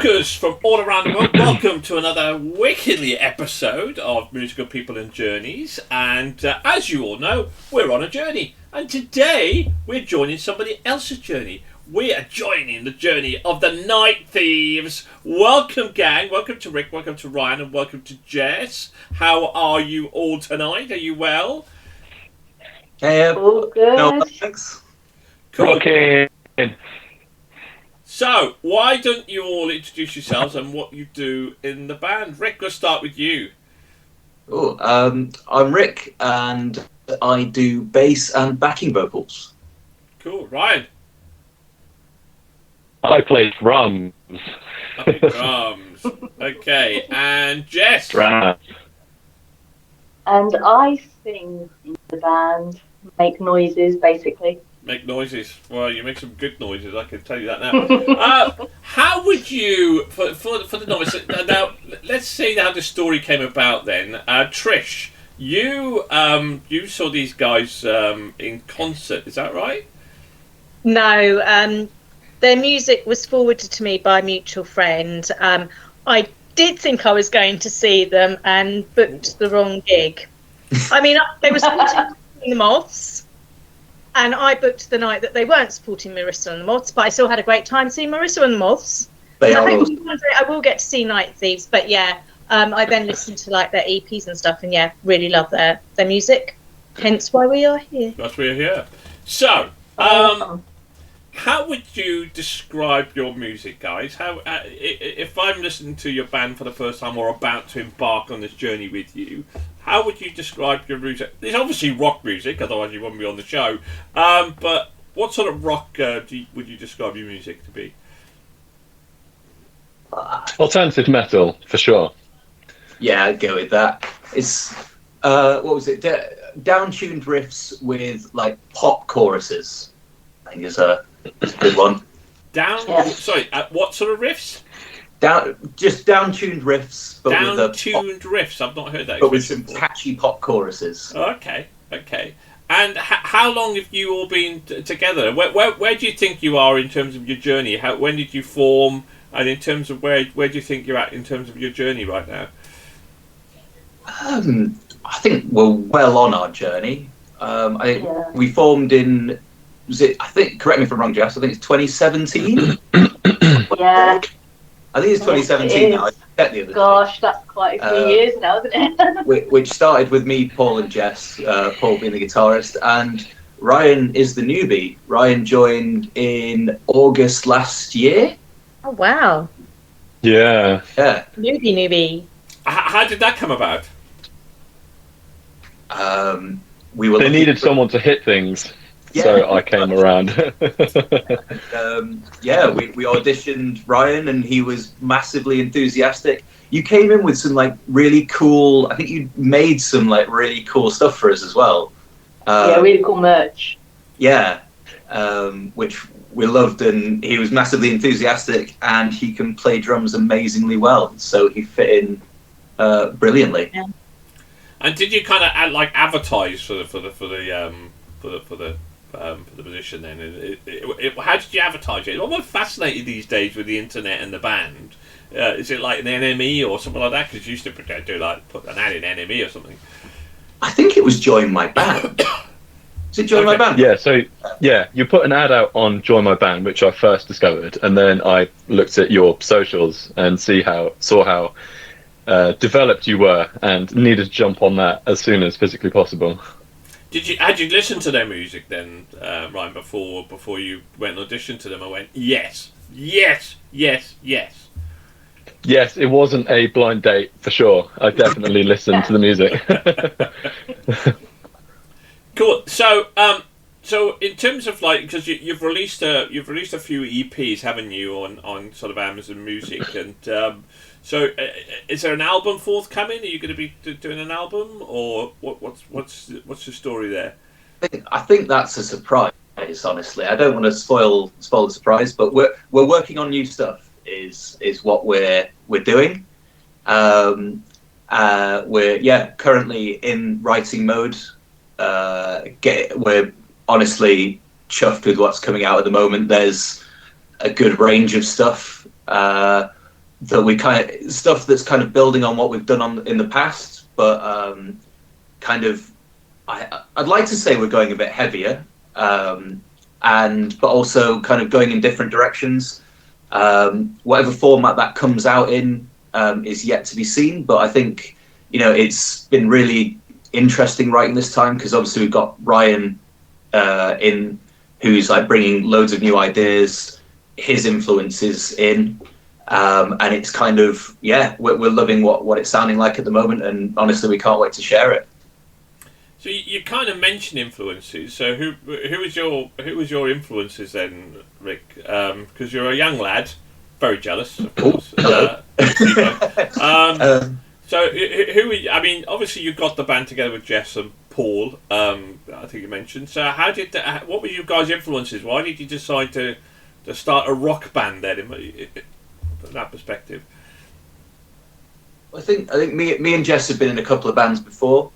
rockers from all around the world, welcome to another wickedly episode of Musical People and Journeys. And as you all know, we're on a journey. And today, we're joining somebody else's journey. We are joining the journey of the Night Thieves. Welcome, gang. Welcome to Rick, welcome to Ryan, and welcome to Jess. How are you all tonight? Are you well? Hey, all good. No, thanks. Cool. Okay. So, why don't you all introduce yourselves and what you do in the band? Rick, let's start with you. Oh, I'm Rick, and I do bass and backing vocals. Cool. Ryan? I play drums. Drums. Okay. And Jess? Drums. And I sing in the band, make noises, basically. Make noises. Well, you make some good noises, I can tell you that now. How would you, for the novice, now, let's see how the story came about then. Trish, you saw these guys in concert, is that right? No, their music was forwarded to me by a mutual friend. I did think I was going to see them and booked the wrong gig. I mean, they were supporting the Moths, and I booked the night that they weren't supporting Marissa and the Moths, but I still had a great time seeing Marissa and the Moths. They are I awesome. think one day I will get to see Night Thieves, but yeah, I then listened to like their EPs and stuff, and yeah, really love their music. Hence why we are here. That's why we're here. So, how would you describe your music, guys? How, if I'm listening to your band for the first time or about to embark on this journey with you, how would you describe your music? It's obviously rock music, otherwise you wouldn't be on the show. But what sort of rock would you describe your music to be? Alternative metal, for sure. Yeah, I'd go with that. It's what was it? Down-tuned riffs with like pop choruses. I think it's a good one. Sorry, what sort of riffs? Just down-tuned riffs, but Down-tuned riffs. I've not heard that. But with some catchy pop choruses. Okay. And how long have you all been together? Where do you think you are in terms of your journey? When did you form? And in terms of where do you think you're at in terms of your journey right now? I think we're well on our journey. We formed in. I think, correct me if I'm wrong, Jess, I think it's 2017? Yeah. I think it's 2017 now. I checked the other Gosh, that's quite a few years now, isn't it? Which started with me, Paul and Jess, Paul being the guitarist, and Ryan is the newbie. Ryan joined in August last year. Oh wow! Yeah. Newbie. How did that come about? They needed someone to hit things. Yeah. So I came around. We auditioned Ryan, and he was massively enthusiastic. You came in with some like really cool. I think you made some like really cool stuff for us as well. Really cool merch. Yeah, which we loved, and he was massively enthusiastic, and he can play drums amazingly well. So he fit in brilliantly. Yeah. And did you kind of advertise for the position then? How did you advertise it? I'm fascinated these days with the internet and the band. Is it like an NME or something like that? Because you used to put an ad in NME or something. I think it was Join My Band. Is it Join My Band? Yeah, so you put an ad out on Join My Band, which I first discovered, and then I looked at your socials and saw how developed you were, and needed to jump on that as soon as physically possible. Had you listened to their music then, Ryan, before you went and auditioned to them and went, yes? Yes, it wasn't a blind date for sure. I definitely listened to the music. Cool. So in terms of because you've released a few EPs, haven't you, on sort of Amazon Music, and so is there an album forthcoming? Are you going to be doing an album, or what's the story there? I think that's a surprise. Honestly, I don't want to spoil the surprise, but we're working on new stuff. Is what we're doing. We're currently in writing mode. We're honestly chuffed with what's coming out at the moment. There's a good range of stuff. that we kind of stuff that's kind of building on what we've done in the past, but kind of I'd like to say we're going a bit heavier, but also kind of going in different directions. Whatever format that comes out in is yet to be seen, but I think it's been really interesting writing this time, because obviously we've got Ryan in, who's like bringing loads of new ideas, his influences in, and it's kind of we're loving what it's sounding like at the moment, and honestly we can't wait to share it. So you kind of mentioned influences. So who was your influences then, Rick? Because you're a young lad, very jealous, of course. So who? I mean, obviously you got the band together with Jess and Paul. I think you mentioned. So what were you guys' influences? Why did you decide to start a rock band then? From that perspective, I think me and Jess have been in a couple of bands before.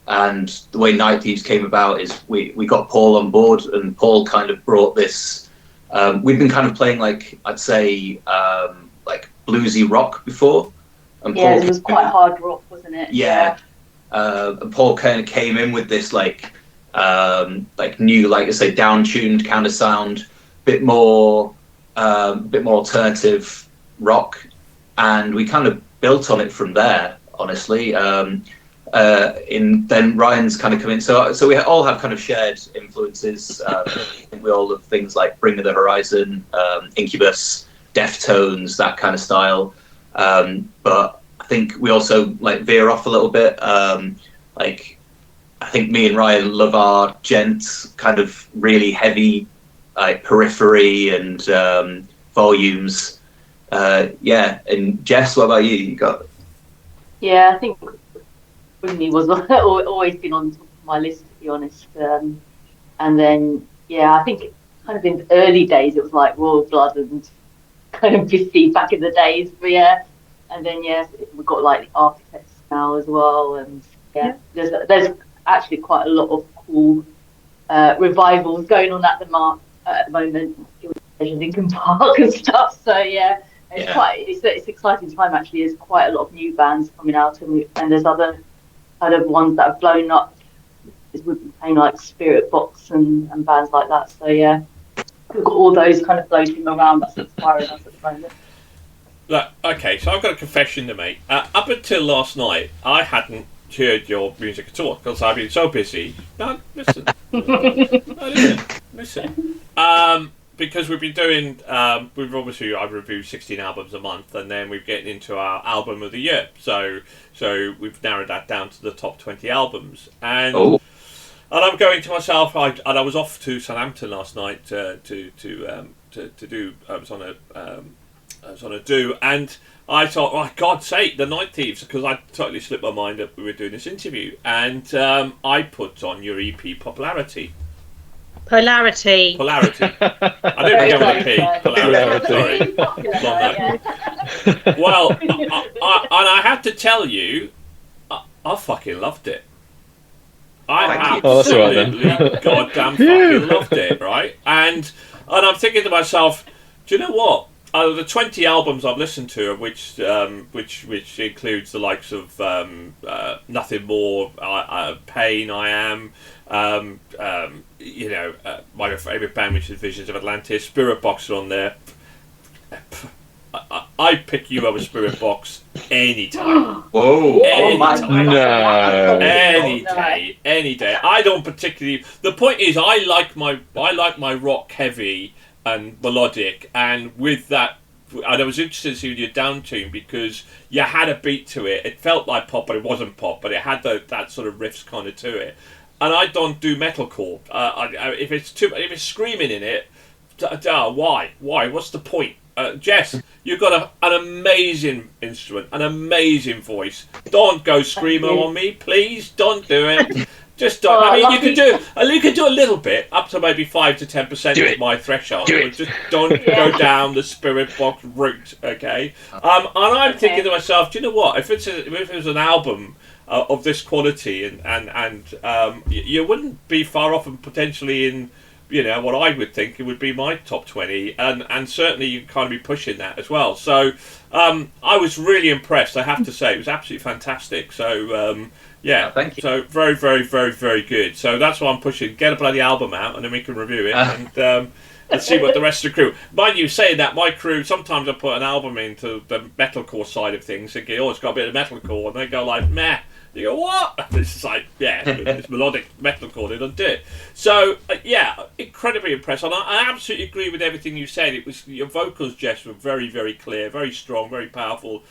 And the way Night Thieves came about is we got Paul on board, and Paul kind of brought this. We'd been kind of playing I'd say bluesy rock before. And Paul it was quite hard rock, wasn't it? Yeah. And Paul kind of came in with this new, like I say, down-tuned kind of sound, bit more alternative rock, and we kind of built on it from there, honestly. Then Ryan's kind of come in, so we all have kind of shared influences. We all love things like Bring Me the Horizon, Incubus, Deftones, that kind of style. But I think we also veer off a little bit. I think me and Ryan love our gent kind of really heavy, periphery and volumes. And Jess, what about you? You got? Yeah, I think Brimley was always been on top of my list, to be honest. And then, I think kind of in the early days, it was like Royal Blood and kind of Biffy back in the days. But and then, we've got the Architects now as well. And there's actually quite a lot of cool revivals going on at the moment, Lincoln Park and stuff. So, it's exciting time, actually. There's quite a lot of new bands coming out, and there's other kind of ones that have blown up. We've been playing Spiritbox and bands like that. So we've got all those kind of floating around. That's inspiring us at the moment. Look, okay, so I've got a confession to make. Up until last night, I hadn't heard your music at all because I've been so busy. No, listen. Listen. Because we've been doing, I've reviewed 16 albums a month, and then we're getting into our album of the year. So we've narrowed that down to the top 20 albums. And I'm going to myself. I was off to Southampton last night to do. I was on a do, and I thought, oh, God's sake, the Night Thieves, because I totally slipped my mind that we were doing this interview, and I put on your EP Polarity. I didn't go with a P. Polarity. Sorry. Well, I have to tell you, I fucking loved it. I absolutely goddamn fucking loved it, right? And I'm thinking to myself, do you know what? Out of the 20 albums I've listened to, which includes the likes of Nothing More, Pain, I Am, my favourite band, which is Visions of Atlantis, Spiritbox are on there. I pick you over Spiritbox anytime. Whoa! Any day. I don't particularly. The point is, I like my rock heavy and melodic, and with that, and I was interested to see your down tune because you had a beat to it. It felt like pop, but it wasn't pop, but it had that sort of riffs kind of to it. And I don't do metalcore. If it's screaming in it, why? What's the point? Jess, you've got an amazing instrument, an amazing voice. Don't go screamo on me, please. Don't do it. Just don't. I mean, you can do a little bit, up to maybe 5 to 10% of my threshold. But just don't go down the Spiritbox route, okay? And I'm thinking to myself, do you know what? If it was an album of this quality, and you wouldn't be far off and potentially in what I would think it would be my top 20, and certainly you kind of be pushing that as well. So I was really impressed, I have to say. It was absolutely fantastic. So thank you. So very, very, very, very good. So that's why I'm pushing. Get a bloody album out, and then we can review it and see what the rest of the crew. Mind you, saying that, my crew, sometimes I put an album into the metalcore side of things, thinking, oh, it's got a bit of metalcore, and they go like, meh. You go, what? It's just like, it's melodic metalcore, they don't do it. So, incredibly impressed. And I absolutely agree with everything you said. It was, your vocals, Jess, were very, very clear, very strong, very powerful.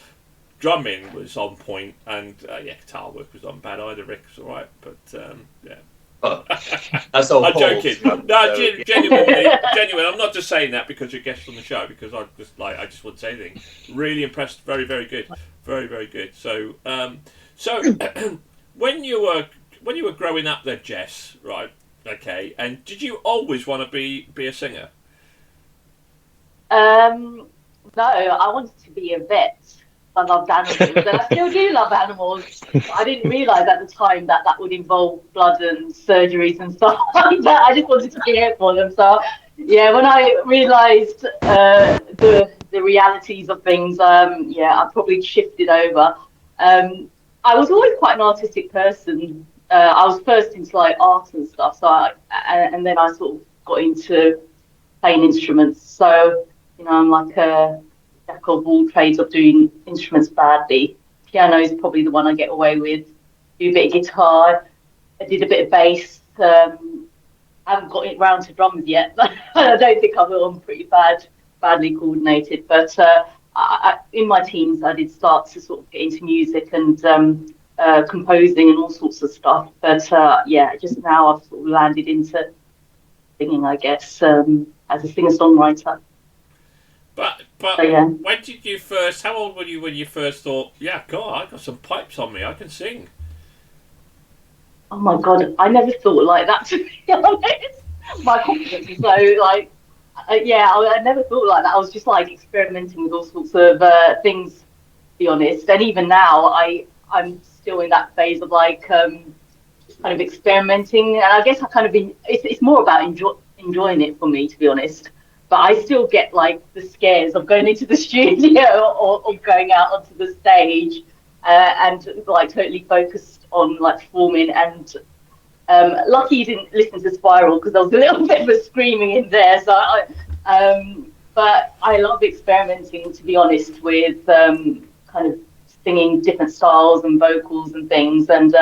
Drumming was on point, and guitar work was not bad either. Rick was alright, but Oh, that's all. I'm joking. No, genuinely. I'm not just saying that because you're guests on the show. Because I just wouldn't say anything. Really impressed. Very, very good. Very, very good. So, when you were growing up, there, Jess, right? Okay. And did you always want to be a singer? No, I wanted to be a vet. I loved animals, and I still do love animals. I didn't realise at the time that would involve blood and surgeries and stuff like that. I just wanted to be here for them. So, when I realised the realities of things, I probably shifted over. I was always quite an artistic person. I was first into like art and stuff, and then I sort of got into playing instruments. So, I'm like a jack of all trades of doing instruments badly. Piano is probably the one I get away with. Do a bit of guitar. I did a bit of bass. I haven't got it round to drums yet. I don't think I will. I'm pretty badly coordinated. But in my teens, I did start to sort of get into music and composing and all sorts of stuff. But just now I've sort of landed into singing, I guess, as a singer-songwriter. But when did you first? How old were you when you first thought, God, I got some pipes on me, I can sing? Oh my God, I never thought like that, to be honest. My confidence is so like, I never thought like that. I was just like experimenting with all sorts of things, to be honest. And even now, I'm still in that phase of like kind of experimenting. And I guess I kind of it's more about enjoying it for me, to be honest. But I still get like the scares of going into the studio or going out onto the stage and like totally focused on like performing. And lucky you didn't listen to Spiral because there was a little bit of a screaming in there. So but I love experimenting, to be honest, with kind of singing different styles and vocals and things. And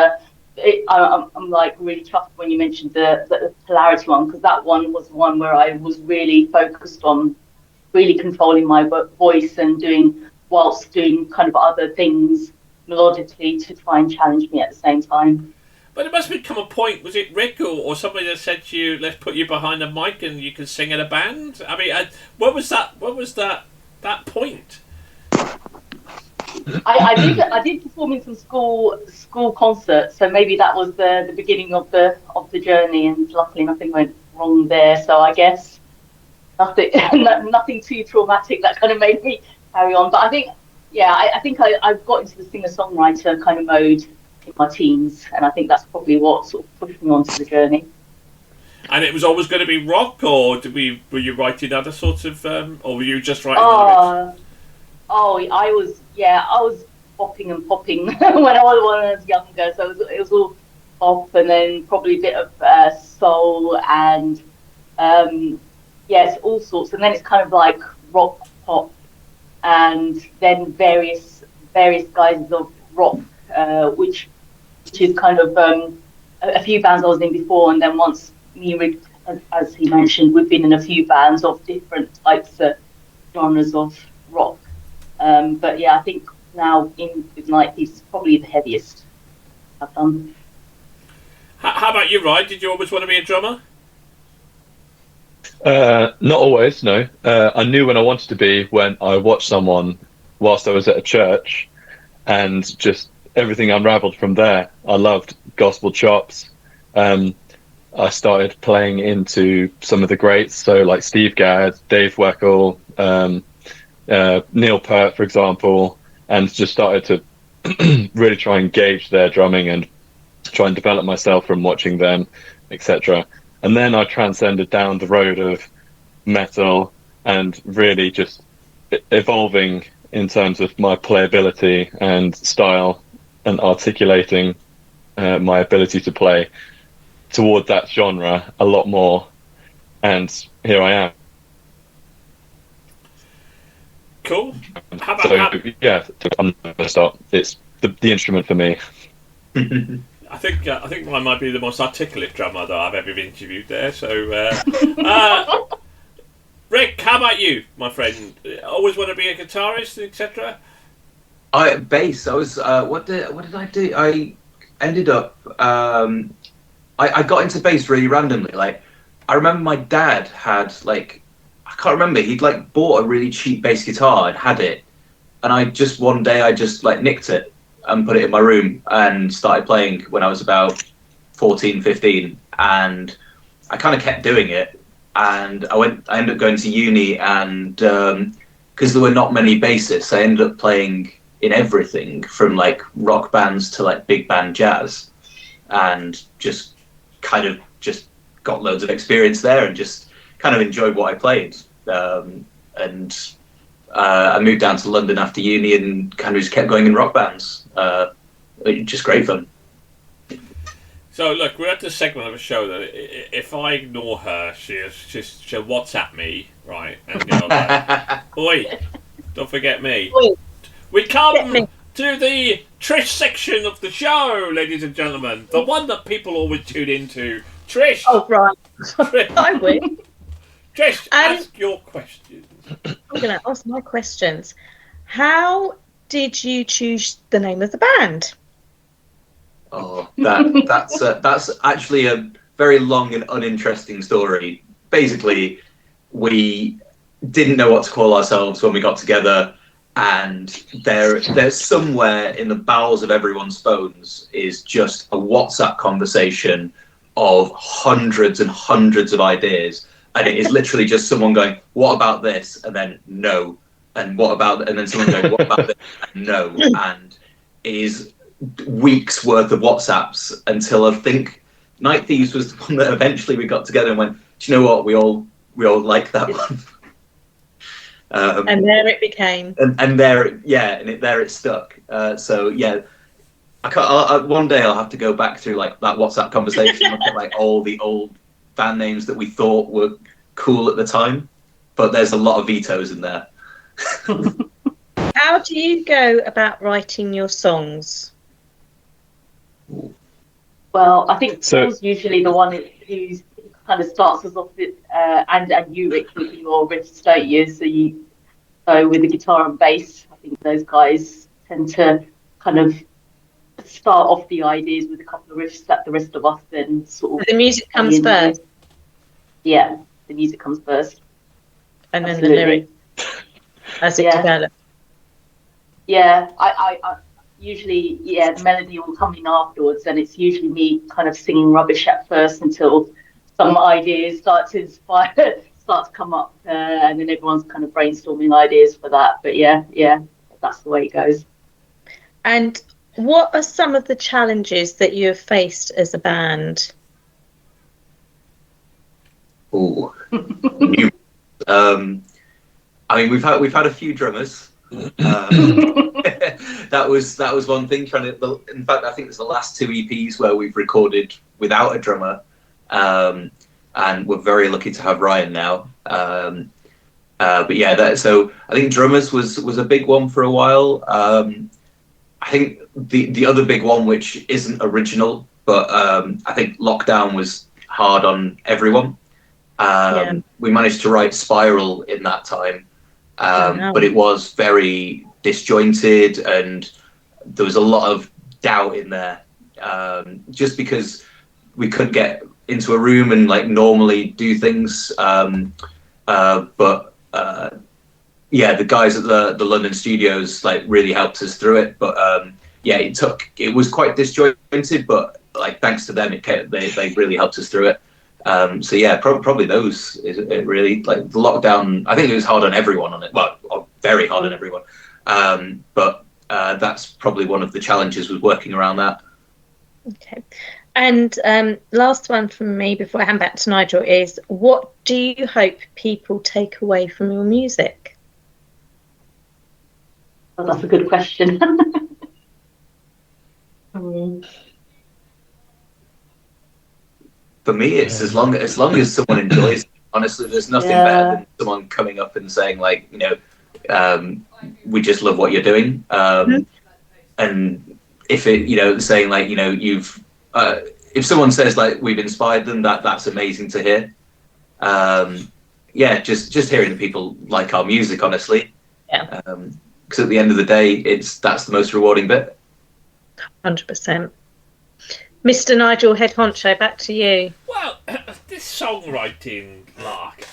I'm like really chuffed when you mentioned the polarity one, because that one was one where I was really focused on really controlling my voice and whilst doing kind of other things melodically to try and challenge me at the same time. But it must have become a point. Was it Rick or somebody that said to you, "Let's put you behind a mic and you can sing in a band"? I mean, what was that point? I did perform in some school concerts, so maybe that was the beginning of the journey, and luckily nothing went wrong there. So I guess nothing too traumatic that kind of made me carry on. But I think I got into the singer-songwriter kind of mode in my teens, and I think that's probably what sort of pushed me onto the journey. And it was always going to be rock, or were you writing other sorts of, or were you just writing lyrics? I was popping and popping when I was younger. So it was all pop, and then probably a bit of soul, and it's all sorts. And then it's kind of like rock, pop, and then various guises of rock, which is kind of a few bands I was in before, and then once me and Rick, as he mentioned, we've been in a few bands of different types of genres of rock. But I think now in Ignite is probably the heaviest I've done. How about you, Ryan? Did you always want to be a drummer? Not always, no. I knew when I wanted to be when I watched someone whilst I was at a church, and just everything unraveled from there. I loved gospel chops. I started playing into some of the greats, so like Steve Gadd, Dave Weckl, Neil Peart, for example, and just started to really try and gauge their drumming and try and develop myself from watching them, etc. And then I transcended down the road of metal and really just evolving in terms of my playability and style and articulating my ability to play toward that genre a lot more. And here I am. Cool. How about So yeah, I'm gonna start. It's the instrument for me. I think mine might be the most articulate drummer that I've ever interviewed there. So, Rick, how about you, my friend? Always want to be a guitarist, etc. Bass. I was. What did I do? I ended up. I got into bass really randomly. Like, I remember my dad had like, I can't remember. He'd like bought a really cheap bass guitar and had it, and one day I just like nicked it and put it in my room and started playing when I was about 14, 15, and I kind of kept doing it. And I ended up going to uni, and because there were not many bassists, I ended up playing in everything from like rock bands to like big band jazz, and just kind of just got loads of experience there and just kind of enjoyed what I played. I moved down to London after uni and kind of just kept going in rock bands. Just great fun. So look, we're at the segment of a show that if I ignore her, she'll WhatsApp me, right? And like, oi, don't forget me. Oi. We come to the Trish section of the show, ladies and gentlemen. The one that people always tune into. Trish. Oh, right. Trish, I win. Trish, ask your questions. I'm going to ask my questions. How did you choose the name of the band? Oh, that's actually a very long and uninteresting story. Basically, we didn't know what to call ourselves when we got together, and there's somewhere in the bowels of everyone's phones is just a WhatsApp conversation of hundreds and hundreds of ideas, and it is literally just someone going, "What about this?" and then no, and what about, and then someone going, "What about this?" and no, and it is weeks worth of WhatsApps until I think Night Thieves was the one that eventually we got together and went, "Do you know what? We all like that one." And there it became. And there it stuck. So yeah, one day I'll have to go back through like that WhatsApp conversation and look at like all the old band names that we thought were cool at the time, but there's a lot of vetoes in there. How do you go about writing your songs? Well, I think Paul's usually the one who kind of starts us off with, and you, Rick, with your riffs, don't you? So with the guitar and bass, I think those guys tend to kind of start off the ideas with a couple of riffs that the rest of us then sort of... The music comes first. Yeah, the music comes first. And then the lyric as it develops. Yeah, I usually, the melody will come in afterwards, and it's usually me kind of singing rubbish at first until some ideas start to come up, and then everyone's kind of brainstorming ideas for that. But yeah, that's the way it goes. And what are some of the challenges that you have faced as a band? Ooh. I mean, we've had a few drummers. That was one thing. In fact, I think it's the last two EPs where we've recorded without a drummer, and we're very lucky to have Ryan now. But yeah, so I think drummers was a big one for a while. I think the other big one, which isn't original, but I think lockdown was hard on everyone. We managed to write Spiral in that time, but it was very disjointed and there was a lot of doubt in there, just because we couldn't get into a room and like normally do things. Yeah, the guys at the London studios like really helped us through it. But it was quite disjointed, but like thanks to them, they really helped us through it. So yeah, probably those is it really, like the lockdown. I think it was hard on everyone on it. Well, very hard on everyone. But that's probably one of the challenges was working around that. Okay. And last one from me before I hand back to Nigel is, what do you hope people take away from your music? Well, that's a good question. For me, it's as long as someone enjoys it. Honestly, there's nothing better than someone coming up and saying, like, we just love what you're doing. And if it, saying, like, you've, if someone says, like, we've inspired them, that's amazing to hear. Just hearing that people like our music, honestly. Yeah. Because at the end of the day, that's the most rewarding bit. 100%. Mr. Nigel, head honcho, back to you. Well, this songwriting lark.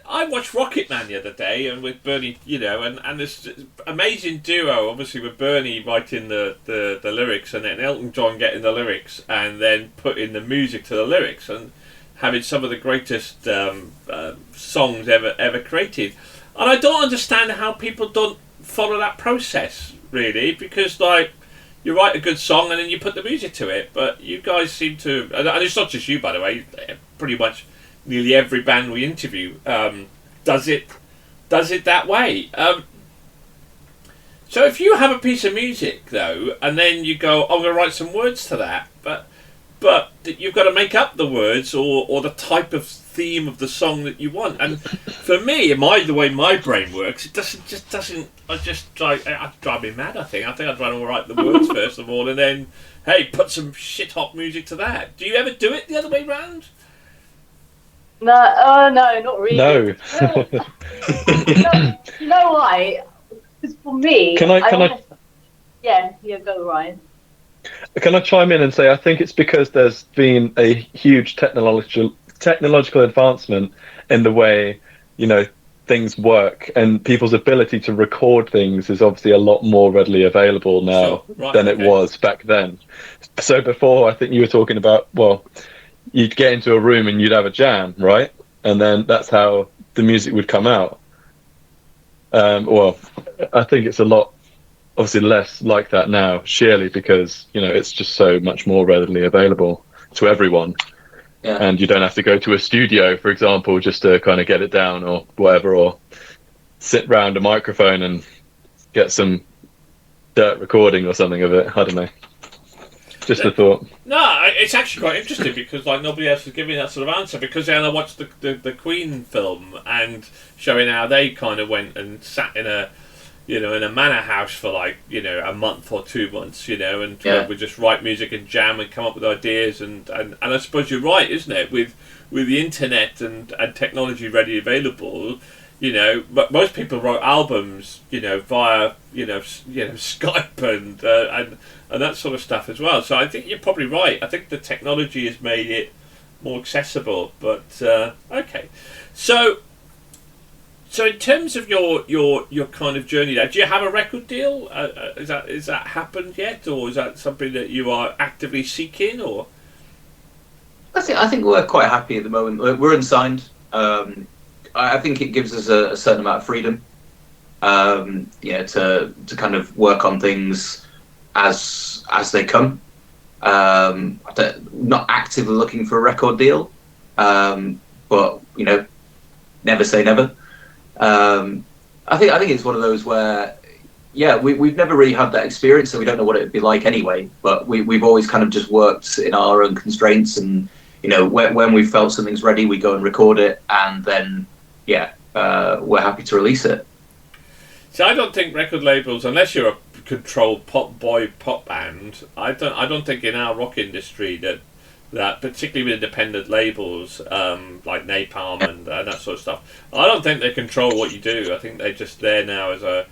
I watched Rocket Man the other day, and with Bernie, and this amazing duo, obviously with Bernie writing the lyrics, and then Elton John getting the lyrics, and then putting the music to the lyrics, and having some of the greatest songs ever created. And I don't understand how people don't follow that process, really, because, like, you write a good song and then you put the music to it, but you guys seem to, and it's not just you, by the way, pretty much nearly every band we interview does it that way. So if you have a piece of music, though, and then you go, I'm going to write some words to that, but you've got to make up the words or the type of theme of the song that you want. And for me, the way my brain works, it doesn't. It drive me mad. I think I'd rather write the words first of all, and then, hey, put some shit hot music to that. Do you ever do it the other way round? No, not really. No. You know why? Because for me, Can I? Yeah, go, Ryan. Can I chime in and say I think it's because there's been a huge technological advancement in the way things work, and people's ability to record things is obviously a lot more readily available now than it was back then. So before, I think you were talking about, well, you'd get into a room and you'd have a jam, right? And then that's how the music would come out. Well, I think it's a lot, obviously, less like that now, surely because, it's just so much more readily available to everyone. Yeah. And you don't have to go to a studio, for example, just to kind of get it down or whatever, or sit round a microphone and get some dirt recording or something of it. I don't know. Just a thought. No, it's actually quite interesting because, like, nobody else is giving that sort of answer, because then I watched the Queen film and showing how they kind of went and sat in a manor house for, like, a month or 2 months, and would just write music and jam and come up with ideas, and I suppose you're right, isn't it? With the internet and technology readily available, but most people wrote albums, via Skype and that sort of stuff as well. So I think you're probably right. I think the technology has made it more accessible. But okay, so in terms of your kind of journey there, do you have a record deal? Is that happened yet, or is that something that you are actively seeking? Or I think we're quite happy at the moment. We're unsigned. I think it gives us a certain amount of freedom, to kind of work on things as they come. Not actively looking for a record deal, but never say never. I think it's one of those where, we've never really had that experience, so we don't know what it would be like anyway. But we've always kind of just worked in our own constraints, and when we felt something's ready, we go and record it, and then we're happy to release it. So I don't think record labels, unless you're a controlled pop band, I don't think in our rock industry that particularly with independent labels like Napalm and that sort of stuff, I don't think they control what you do. I think they're just there now as a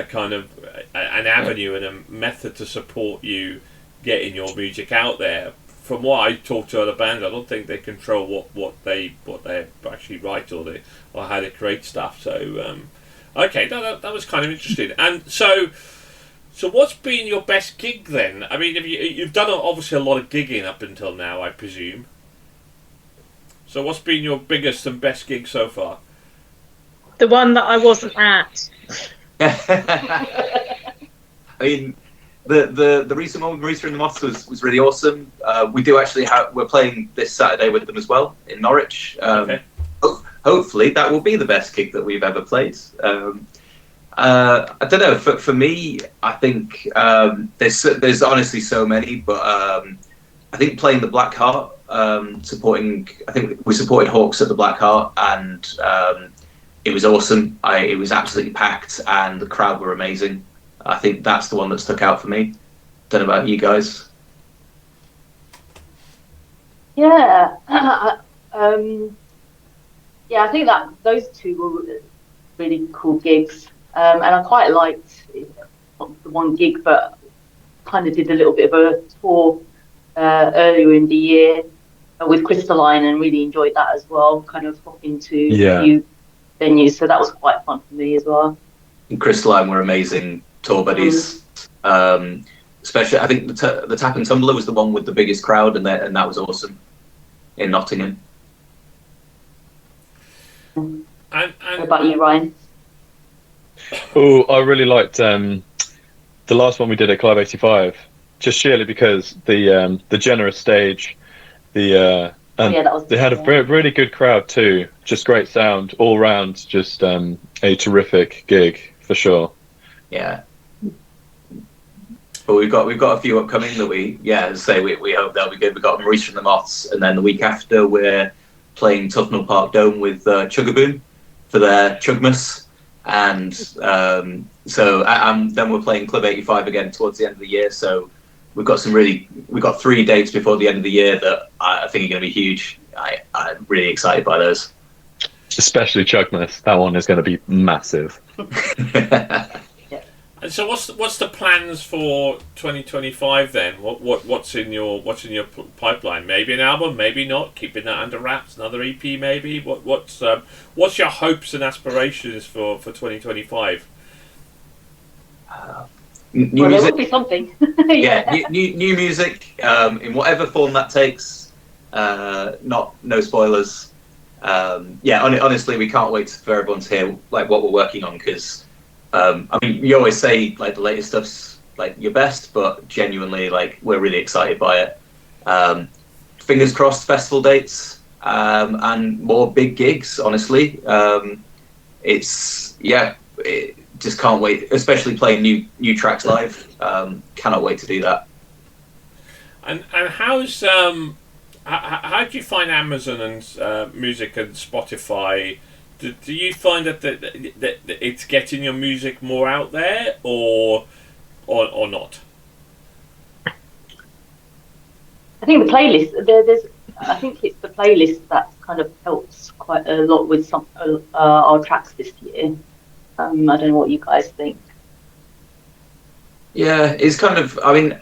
kind of an avenue and a method to support you getting your music out there. From what I talk to other bands, I don't think they control what they actually write or how they create stuff. So okay, that was kind of interesting. And so what's been your best gig then? I mean, you've done obviously a lot of gigging up until now, I presume. So what's been your biggest and best gig so far? The one that I wasn't at. I mean, the recent one with Marisa and the Moths was really awesome. We do actually we're playing this Saturday with them as well in Norwich. Okay. Hopefully that will be the best gig that we've ever played. I don't know. For me, I think there's honestly so many, but I think playing the Black Heart, supporting. I think we supported Hawks at the Black Heart, and it was awesome. It was absolutely packed, and the crowd were amazing. I think that's the one that stuck out for me. Don't know about you guys. Yeah, yeah, I think that those two were really cool gigs, and I quite liked not the one gig, but kind of did a little bit of a tour earlier in the year with Crystalline, and really enjoyed that as well. Kind of hopping to new venues, so that was quite fun for me as well. And Crystalline were amazing tour buddies. Especially, I think the Tap and Tumbler was the one with the biggest crowd, and that was awesome in Nottingham. And What about you, Ryan? Oh, I really liked the last one we did at Club 85, just sheerly because the generous stage, and that was they had a really good crowd too. Just great sound all round. Just a terrific gig for sure. Yeah. But we've got a few upcoming that we hope they'll be good. We've got Maurice from the Moths, and then the week after we're playing Tufnell Park Dome with Chugaboon for their Chugmas, and then we're playing Club 85 again towards the end of the year. So we've got 3 dates before the end of the year that I think are going to be huge. I'm really excited by those. Especially Chugmas. That one is going to be massive. And so, what's the plans for 2025 then? What's in your pipeline? Maybe an album, maybe not. Keeping that under wraps. another EP, maybe. What's your hopes and aspirations for 2025? New There music. will be something. New music in whatever form that takes. No spoilers. Honestly, we can't wait for everyone to hear like what we're working on, because. I mean, you always say like the latest stuff's like your best, but genuinely, like we're really excited by it. Fingers crossed, festival dates and more big gigs. Honestly, just can't wait. Especially playing new tracks live. Cannot wait to do that. And how's how do you find Amazon and music and Spotify? Do you find that it's getting your music more out there, or not? I think the playlist. I think it's the playlist that kind of helps quite a lot with some our tracks this year. I don't know what you guys think. Yeah, it's kind of. I mean,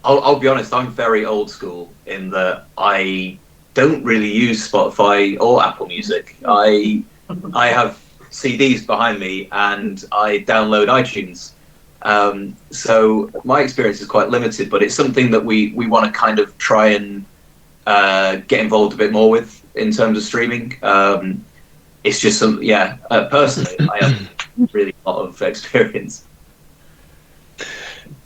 I'll be honest. I'm very old school in that I don't really use Spotify or Apple Music. I have CDs behind me and I download iTunes. So my experience is quite limited, but it's something that we want to kind of try and get involved a bit more with in terms of streaming. It's just personally, I have really a lot of experience.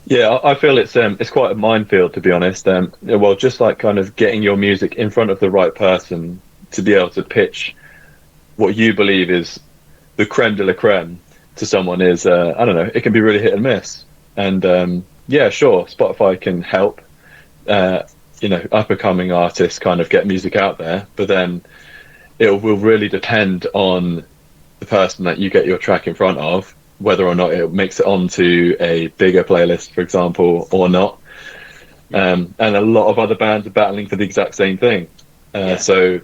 Yeah, I feel it's quite a minefield, to be honest. Well, just like kind of getting your music in front of the right person to be able to pitch what you believe is the creme de la creme to someone is, I don't know, it can be really hit and miss. And sure, Spotify can help, up and coming artists kind of get music out there, but then it will really depend on the person that you get your track in front of, whether or not it makes it onto a bigger playlist, for example, or not. And a lot of other bands are battling for the exact same thing. So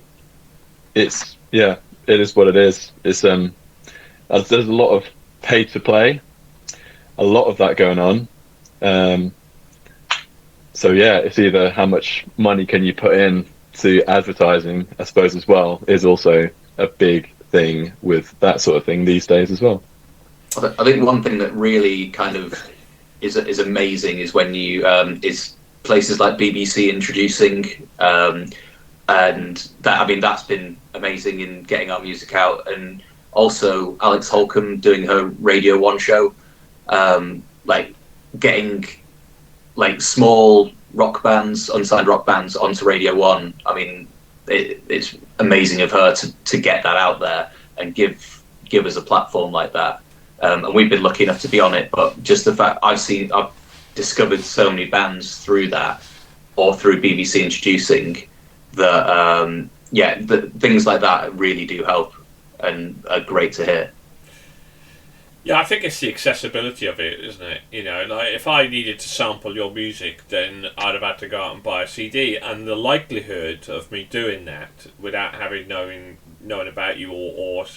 it is what it is. It's there's a lot of pay to play, a lot of that going on. It's either how much money can you put in to advertising, I suppose, as well, is also a big thing with that sort of thing these days as well. I think one thing that really kind of is amazing is when you is places like BBC introducing, and that's been amazing in getting our music out, and also Alex Holcomb doing her Radio 1 show. getting like small rock bands, unsigned rock bands onto Radio 1. I mean, it's amazing of her to get that out there and give us a platform like that. And we've been lucky enough to be on it, but just the fact I've discovered so many bands through that, or through BBC introducing, that things like that really do help and are great to hear. Yeah, I think it's the accessibility of it, isn't it? You know, like if I needed to sample your music, then I'd have had to go out and buy a CD, and the likelihood of me doing that without having knowing about you or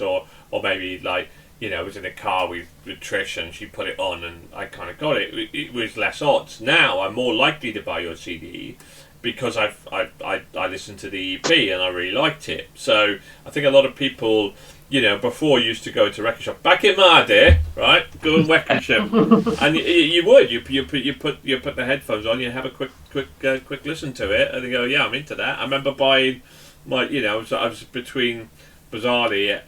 maybe like, you know, I was in a car with Trish and she put it on and I kind of got it. It was less odds. Now I'm more likely to buy your CD because I listened to the EP and I really liked it. So I think a lot of people, you know, before used to go to a record shop. Back in my day, right? Go and record shop, and you put the headphones on, you have a quick listen to it, and you go, yeah, I'm into that. I remember buying my, you know, I was between bizarrely,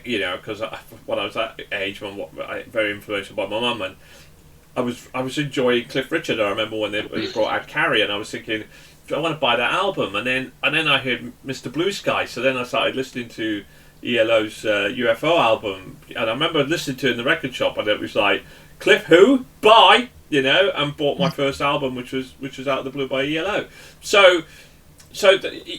you know, because when I was that age, very influential by my mum, and I was enjoying Cliff Richard. I remember when he brought out Carrie, and I was thinking, I want to buy that album, and then I heard Mr. Blue Sky, so then I started listening to ELO's UFO album, and I remember listening to it in the record shop, and it was like, Cliff who? Buy, you know, and bought my first album, which was Out of the Blue by ELO. So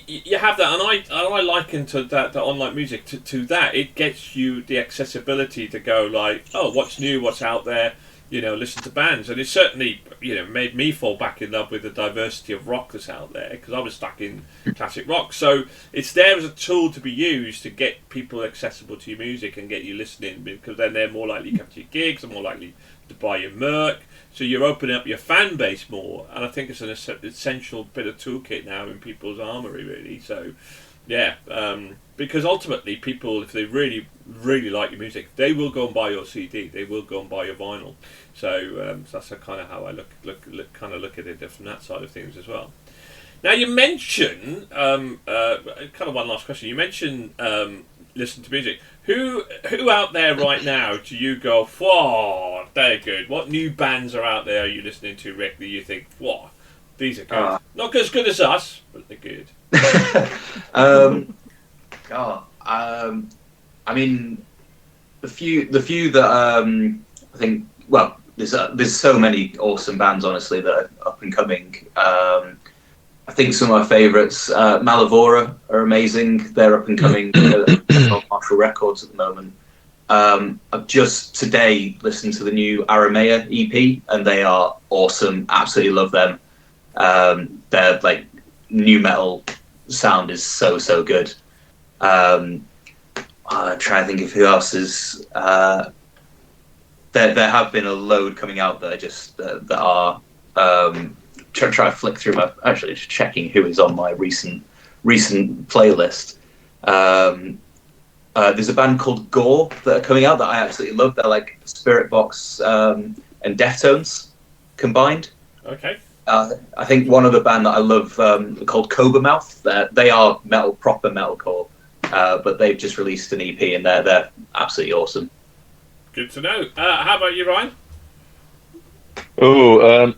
you have that, and I liken to that online music to that. It gets you the accessibility to go like, oh, what's new, what's out there, you know, listen to bands, and it certainly, you know, made me fall back in love with the diversity of rock that's out there, because I was stuck in classic rock. So it's there as a tool to be used to get people accessible to your music and get you listening, because then they're more likely to come to your gigs, they're more likely to buy your merch. So you're opening up your fan base more, and I think it's an essential bit of toolkit now in people's armoury, really. So, yeah, because ultimately people, if they really, really like your music, they will go and buy your CD, they will go and buy your vinyl. So that's kind of how I look at it from that side of things as well. Now you mentioned, kind of one last question. You mentioned listen to music. Who out there right now do you go, whoa, they're good? What new bands are out there are you listening to, Rick, that you think, whoa, these are good? Not as good as us, but they're good. I mean, the few that I think, well, there's so many awesome bands, honestly, that are up and coming. I think some of my favourites, Malavora, are amazing. They're up and coming on Marshall Records at the moment. I've just today listened to the new Aramea EP, and they are awesome. Absolutely love them. Their like new metal sound is so good. I'm trying to think of who else is. There have been a load coming out that are just that are. Try to flick through my, actually just checking who is on my recent playlist. There's a band called Gore that are coming out that I absolutely love. They're like Spiritbox and Deftones combined. Okay. I think one other band that I love called Cobra Mouth. They are proper metalcore, but they've just released an EP and they're absolutely awesome. Good to know. How about you, Ryan?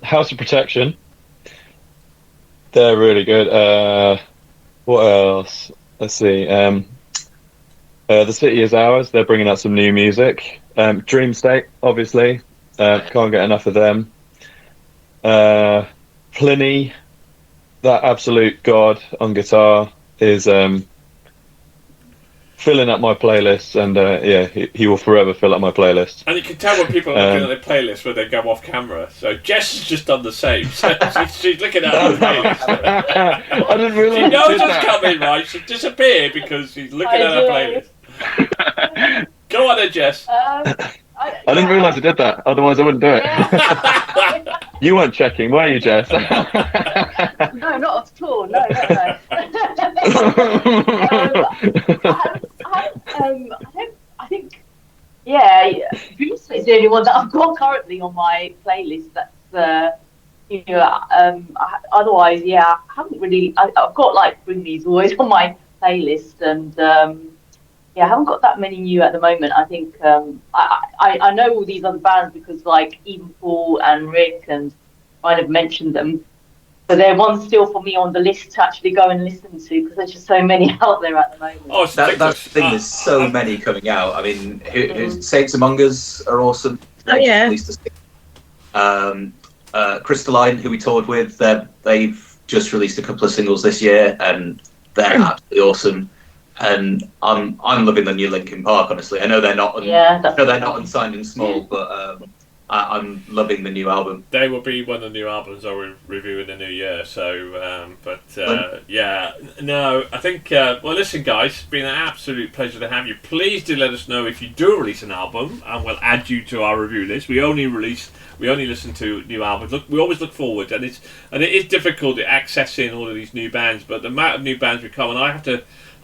House of Protection. They're really good. What else? Let's see. The City Is Ours. They're bringing out some new music. Dream State, obviously. Can't get enough of them. Pliny, that absolute god on guitar, is filling up my playlist, and he will forever fill up my playlist. And you can tell when people are looking at their playlist when they go off camera. So Jess has just done the same. So she's looking at her playlist. I didn't realise. She knows what's coming, right? She disappeared because she's looking at her playlist. Go on then, Jess. I didn't realise I did that. Otherwise, I wouldn't do it. You weren't checking, were you, Jess? No, not at all. No. I think, Dream State is the only one that I've got currently on my playlist. That's, otherwise, I haven't really. I've got like Bring These always on my playlist, and Yeah, I haven't got that many new at the moment. I think I know all these other bands because like even Paul and Rick and kind of mentioned them. So they're ones still for me on the list to actually go and listen to because there's just so many out there at the moment. Oh, it's That's the ridiculous. thing. There's so many coming out. I mean, Saints Among Us are awesome. Oh, yeah. At least Crystalline, who we toured with, they've just released a couple of singles this year, and they're absolutely awesome. And I'm loving the new Linkin Park. Honestly, I know they're not. Not unsigned and small, but I'm loving the new album. They will be one of the new albums I'll review in the new year. So, I think. Well, listen, guys, it's been an absolute pleasure to have you. Please do let us know if you do release an album, and we'll add you to our review list. We only listen to new albums. We always look forward, and it is difficult accessing all of these new bands. But the amount of new bands we come, and I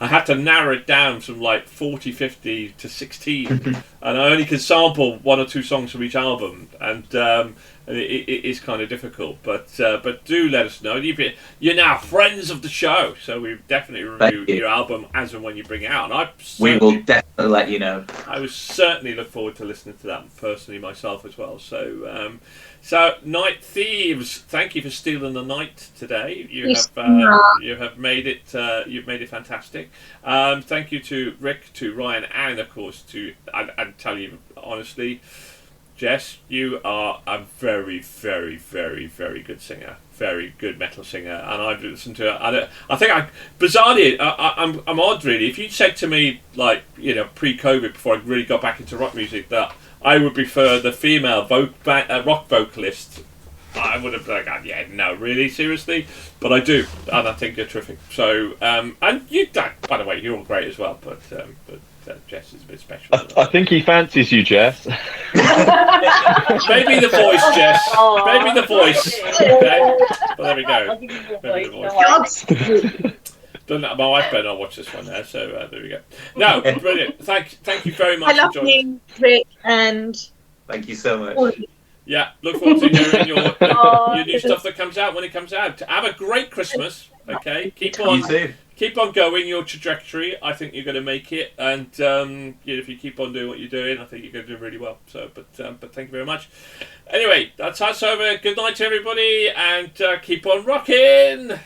have to narrow it down from like 40, 50 to 16, and I only can sample one or two songs from each album, and it is kind of difficult. But do let us know. You're now friends of the show, so we definitely review your album as and when you bring it out. And we will definitely let you know. I would certainly look forward to listening to that personally myself as well. So. So, Night Thieves, thank you for stealing the night today. You have made it. You've made it fantastic. Thank you to Rick, to Ryan, and of course I'd tell you honestly, Jess, you are a very, very, very, very good singer. Very good metal singer, and I've listened to it. Bizarrely, I'm odd really. If you'd said to me pre-COVID, before I really got back into rock music, that I would prefer the female rock vocalist, I would have been like, yeah, no, really, seriously? But I do, and I think you're terrific. So, and you, by the way, you're all great as well, but Jess is a bit special. I think he fancies you, Jess. Maybe the voice, Jess. Maybe the voice. Okay, well, there we go. Maybe the voice. My wife better not watch this one there, so there we go. No, brilliant. Thank you very much. I love you, Rick, and thank you so much. Yeah, look forward to hearing your new stuff that comes out when it comes out. Have a great Christmas. Okay, keep on going your trajectory. I think you're going to make it, and if you keep on doing what you're doing, I think you're going to do really well. So, but thank you very much. Anyway, that's us over. Good night to everybody, and keep on rocking.